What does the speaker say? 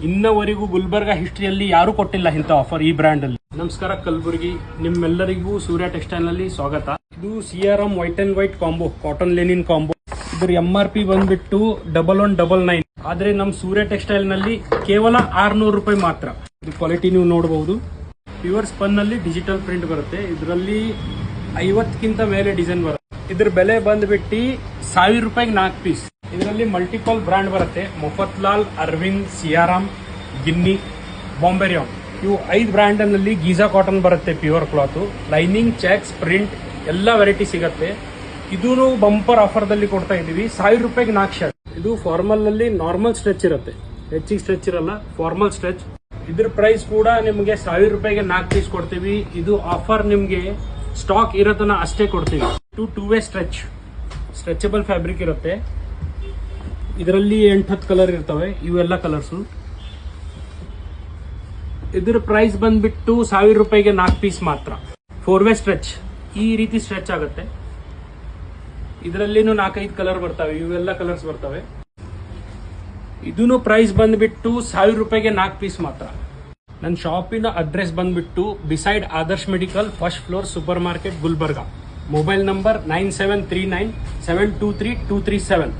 ಇನ್ನವರೆಗೂ ಗುಲ್ಬರ್ಗಾ ಹಿಸ್ಟ್ರಿಯಲ್ಲಿ ಯಾರು ಕೊಟ್ಟಿಲ್ಲ ಇಂಥ ಆಫರ್ ಈ ಬ್ರ್ಯಾಂಡ್ ಅಲ್ಲಿ. ನಮಸ್ಕಾರ ಕಲಬುರಗಿ, ನಿಮ್ಮೆಲ್ಲರಿಗೂ ಸೂರ್ಯ ಟೆಕ್ಸ್ಟೈಲ್ ನಲ್ಲಿ ಸ್ವಾಗತ. ಇದು CRM white and white combo, cotton Lenin combo. ಇದ್ರ MRP ಬಂದ್ಬಿಟ್ಟು 1199. ಆದ್ರೆ ನಮ್ ಸೂರ್ಯ ಟೆಕ್ಸ್ಟೈಲ್ ನಲ್ಲಿ ಕೇವಲ 600 ರೂಪಾಯಿ ಮಾತ್ರ. ಇದು ಕ್ವಾಲಿಟಿ ನೀವು ನೋಡಬಹುದು. ಪ್ಯೂರ್ ಸ್ಪನ್ ನಲ್ಲಿ ಡಿಜಿಟಲ್ ಪ್ರಿಂಟ್ ಬರುತ್ತೆ. ಇದರಲ್ಲಿ 50ಕ್ಕಿಂತ ಮೇಲೆ ಡಿಸೈನ್ ಬರುತ್ತೆ. ಇದ್ರ ಬೆಲೆ ಬಂದ್ಬಿಟ್ಟು 1000 ರೂಪಾಯಿಗೆ 4 ಪೀಸ್. ಇದರಲ್ಲಿ ಮಲ್ಟಿಪಲ್ ಬ್ರ್ಯಾಂಡ್ ಬರುತ್ತೆ. ಮೊಫತ್ಲಾಲ್, ಅರವಿಂದ್, CRM, ಗಿನ್ನಿ, ಬಾಂಬೆ ರ್ಯಾನ್. ಇವು 5 ಬ್ರ್ಯಾಂಡ್ ನಲ್ಲಿ ಗೀಜಾ ಕಾಟನ್ ಬರುತ್ತೆ, pure cloth. Lining, checks, print ಎಲ್ಲ ವೆರೈಟಿ ಸಿಗುತ್ತೆ. ಇದೂ ಬಂಪರ್ ಆಫರ್ ದಲ್ಲಿ ಕೊಡ್ತಾ ಇದೀವಿ. 1000 ರೂಪಾಯಿಗೆ 4 ಶರ್ಟ್. ಇದು ಫಾರ್ಮಲ್ ನಲ್ಲಿ ನಾರ್ಮಲ್ ಸ್ಟ್ರೆಚ್ ಇರುತ್ತೆ, ಹೆಚ್ಚಿಗೆ ಸ್ಟ್ರೆಚ್ ಇರಲ್ಲ, ಫಾರ್ಮಲ್ ಸ್ಟ್ರೆಚ್. ಇದ್ರ ಪ್ರೈಸ್ ಕೂಡ ನಿಮಗೆ 1000 ರೂಪಾಯಿಗೆ 4 ಪೀಸ್ ಕೊಡ್ತೀವಿ. ಇದು ಆಫರ್ ನಿಮ್ಗೆ ಸ್ಟಾಕ್ ಇರೋದನ್ನ ಅಷ್ಟೇ ಕೊಡ್ತೀವಿ. ಟೂ ವೇ ಸ್ಟ್ರೆಚಬಲ್ ಫ್ಯಾಬ್ರಿಕ್ ಇರುತ್ತೆ. ಇದರಲ್ಲಿ 8-10 ಕಲರ್ ಇರ್ತವೆ. ಇವೆಲ್ಲ ಕಲರ್ಸು. ಇದ್ರ ಪ್ರೈಸ್ ಬಂದ್ಬಿಟ್ಟು 1000 ರೂಪಾಯಿಗೆ 4 ಪೀಸ್ ಮಾತ್ರ. 4 ವೇ ಸ್ಟ್ರೆಚ್, ಈ ರೀತಿ ಸ್ಟ್ರೆಚ್ ಆಗುತ್ತೆ. ಇದರಲ್ಲಿನೂ 4-5 ಕಲರ್ ಬರ್ತವೆ. ಇವೆಲ್ಲ ಕಲರ್ಸ್ ಬರ್ತವೆ. ಇದೂ ಪ್ರೈಸ್ ಬಂದ್ಬಿಟ್ಟು 1000 ರೂಪಾಯಿಗೆ 4 ಪೀಸ್ ಮಾತ್ರ. ನನ್ನ ಶಾಪಿನ ಅಡ್ರೆಸ್ ಬಂದ್ಬಿಟ್ಟು beside Adarsh medical, first floor, super market, Gulbarga. Mobile number 9739 723 237.